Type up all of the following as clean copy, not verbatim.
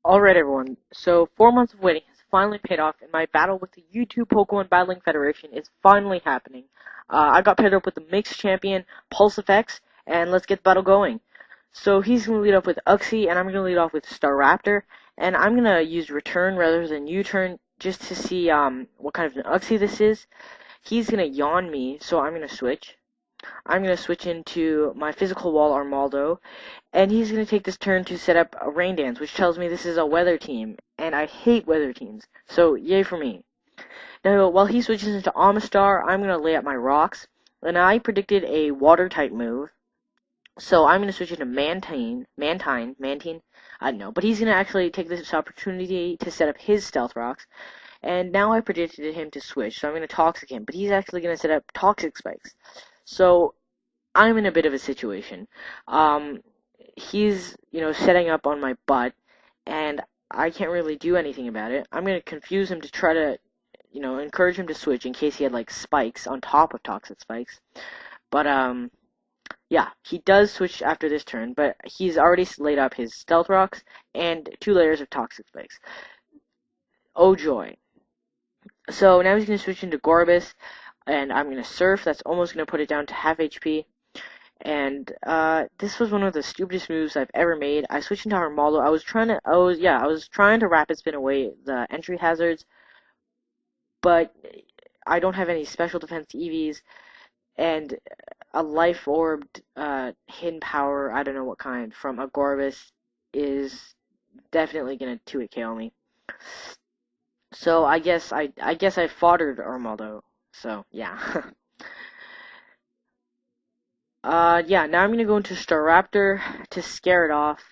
Alright everyone, so 4 months of waiting has finally paid off and my battle with the YouTube Pokemon Battling Federation is finally happening. I got paired up with the mixed champion, PulseEffects, and let's get the battle going. So he's going to lead off with Uxie, and I'm going to lead off with Staraptor, and I'm going to use Return rather than U-Turn just to see what kind of an Uxie this is. He's going to yawn me, so I'm going to switch. I'm going to switch into my physical wall Armaldo, and he's going to take this turn to set up a rain dance, which tells me this is a weather team, and I hate weather teams, so yay for me. Now, while he switches into Amistar, I'm going to lay out my rocks, and I predicted a water-type move, so I'm going to switch into Mantine, I don't know, but he's going to actually take this opportunity to set up his Stealth Rocks, and now I predicted him to switch, so I'm going to Toxic him, but he's actually going to set up Toxic Spikes. So, I'm in a bit of a situation. He's, setting up on my butt, and I can't really do anything about it. I'm going to confuse him to try to, encourage him to switch in case he had, spikes on top of Toxic Spikes. But, yeah, he does switch after this turn, but he's already laid up his Stealth Rocks and 2 layers of Toxic Spikes. Oh, joy. So, now he's going to switch into Gorbis, and I'm going to Surf. That's almost going to put it down to half HP. And this was one of the stupidest moves I've ever made. I switched into Armaldo. I was trying to rapid spin away the entry hazards, but I don't have any special defense EVs, and a life orbed hidden power, I don't know what kind, from a Gorbis is definitely going to 2-hit KO me. So I guess I foddered Armaldo. So, yeah. Yeah, now I'm gonna go into Staraptor to scare it off.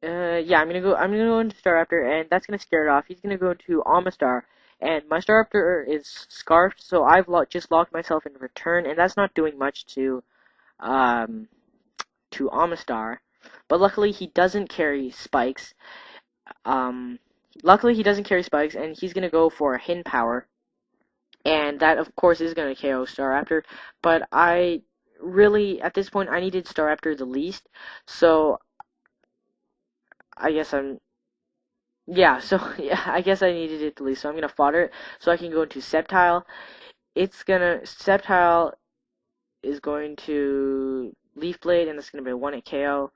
Yeah, I'm gonna go into Staraptor, and that's gonna scare it off. He's gonna go into Amistar, and my Staraptor is scarfed, so I've just locked myself in Return, and that's not doing much to Amistar. But luckily, he doesn't carry spikes. And he's gonna go for a Hidden Power. And that, of course, is going to KO Staraptor, but at this point, I needed Staraptor the least, so I guess I needed it the least, so I'm going to fodder it, so I can go into Sceptile. Sceptile is going to Leaf Blade, and that's going to be a 1-hit KO.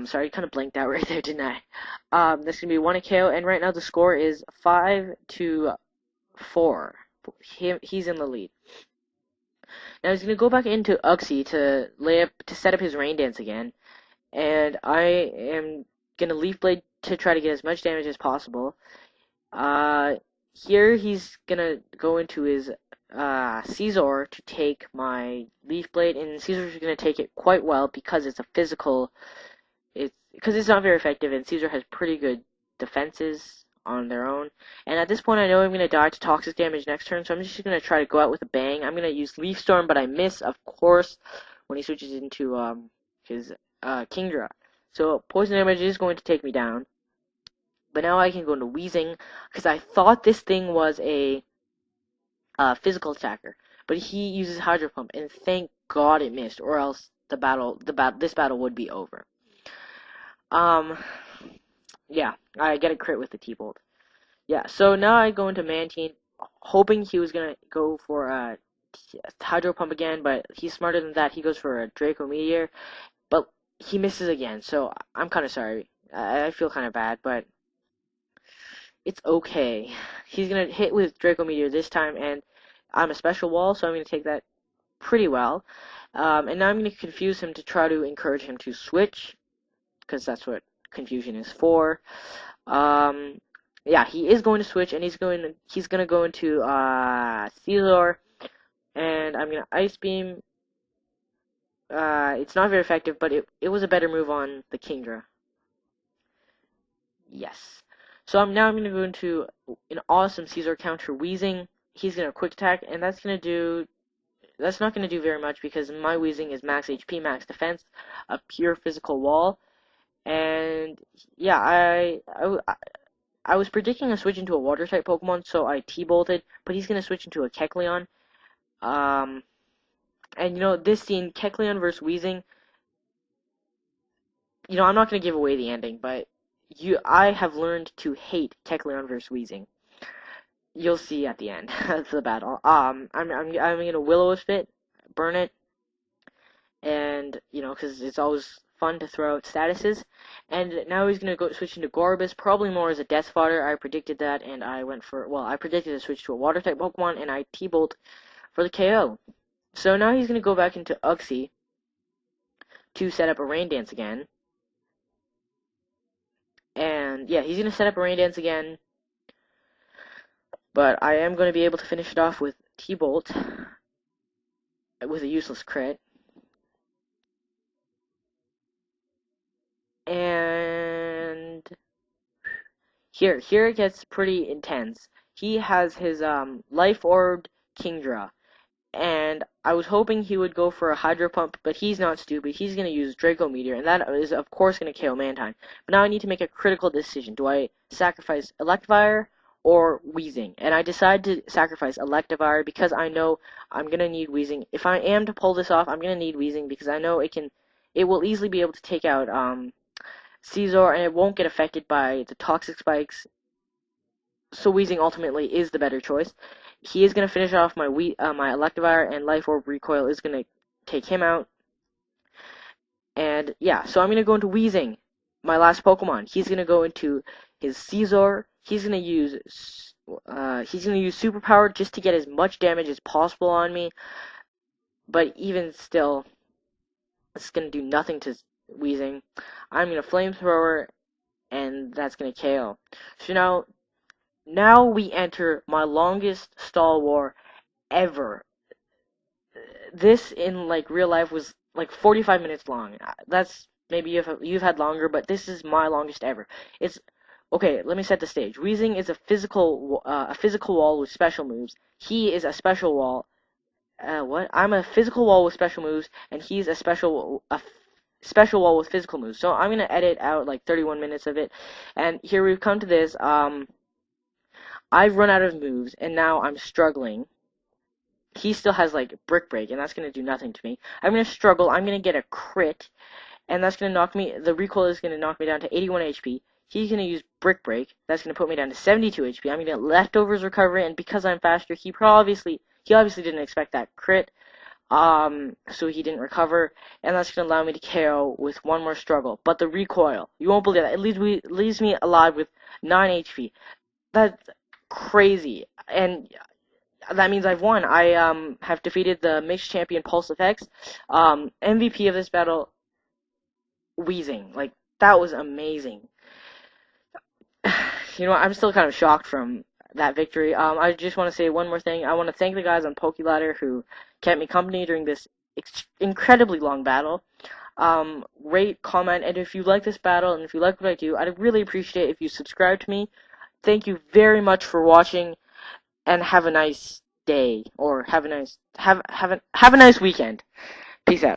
Sorry, I kind of blanked out right there, didn't I? That's going to be 1-hit KO, and right now the score is 5-4. He's in the lead. Now he's gonna go back into Uxie to set up his rain dance again, and I am gonna Leaf Blade to try to get as much damage as possible. Here he's gonna go into his Scizor to take my Leaf Blade, and Scizor's gonna take it quite well because it's a physical. Because it's not very effective, and Scizor has pretty good defenses on their own. And at this point, I know I'm going to die to toxic damage next turn, so I'm just going to try to go out with a bang. I'm going to use Leaf Storm, but I miss, of course, when he switches into his Kingdra. So poison damage is going to take me down. But now I can go into Wheezing, because I thought this thing was a physical attacker. But he uses Hydro Pump, and thank God it missed, or else this battle would be over. Yeah, I get a crit with the T-Bolt. Yeah, so now I go into Mantine, hoping he was going to go for a Hydro Pump again, but he's smarter than that. He goes for a Draco Meteor, but he misses again, so I'm kind of sorry. I feel kind of bad, but it's okay. He's going to hit with Draco Meteor this time, and I'm a special wall, so I'm going to take that pretty well. And now I'm going to confuse him to try to encourage him to switch, because that's what confusion is for. Yeah, he is going to switch, and he's going to go into Scizor, and I'm going to Ice Beam. It's not very effective, but it was a better move on the Kingdra. Yes. So now I'm going to go into an awesome Scizor counter Wheezing. He's going to Quick Attack, and that's not going to do very much because my Wheezing is max HP, max defense, a pure physical wall. And yeah, I was predicting a switch into a water-type Pokemon, so I T-bolted, but he's going to switch into a Kecleon. And this scene, Kecleon versus Wheezing, I'm not going to give away the ending, but I have learned to hate Kecleon versus Weezing. You'll see at the end of the battle. I'm gonna Will-O-Wisp, burn it, and because it's always fun to throw out statuses. And now he's gonna go switch into Gorbis, probably more as a death fodder. I predicted that, and I predicted to switch to a water type Pokemon, and I T-Bolt for the KO. So now he's gonna go back into Uxie to set up a Rain Dance again. And yeah, he's gonna set up a Rain Dance again. But I am going to be able to finish it off with T-Bolt with a useless crit. And here it gets pretty intense. He has his Life Orb Kingdra. And I was hoping he would go for a Hydro Pump, but he's not stupid. He's going to use Draco Meteor, and that is, of course, going to KO Mantine. But now I need to make a critical decision. Do I sacrifice Electivire or Weezing? And I decide to sacrifice Electivire because I know I'm going to need Weezing. If I am to pull this off, I'm going to need Weezing because I know it will easily be able to take out Scizor, and it won't get affected by the Toxic Spikes. So Weezing ultimately is the better choice. He is going to finish off my my Electivire, and Life Orb Recoil is going to take him out. And yeah, so I'm going to go into Weezing, my last Pokemon. He's going to go into his Scizor. He's going to use Superpower just to get as much damage as possible on me. But even still, it's going to do nothing to Weezing. I'm going to Flamethrower, and that's going to KO. So now we enter my longest stall war ever. This in real life was 45 minutes long. That's maybe you've had longer, but this is my longest ever. It's okay. Let me set the stage. Weezing is a physical wall with special moves. He is a special wall. I'm a physical wall with special moves, and he's a special wall with physical moves. So I'm gonna edit out 31 minutes of it, and here we've come to this. I've run out of moves, and now I'm struggling. He still has, Brick Break, and that's going to do nothing to me. I'm going to struggle. I'm going to get a crit, and that's going to knock me... The recoil is going to knock me down to 81 HP. He's going to use Brick Break. That's going to put me down to 72 HP. I'm going to get Leftovers Recovery, and because I'm faster, he obviously didn't expect that crit, so he didn't recover, and that's going to allow me to KO with one more struggle. But the recoil, you won't believe that. It leaves me alive with 9 HP. That's crazy, and that means I've won. I have defeated the mixed champion PulseEffects. MVP of this battle, Weezing. That was amazing. I'm still kind of shocked from that victory. I just want to say one more thing. I want to thank the guys on PokeLadder who kept me company during this incredibly long battle. Rate, comment, and if you like this battle and if you like what I do, I'd really appreciate it if you subscribe to me. Thank you very much for watching, and have a nice day, or have a nice weekend. Peace out.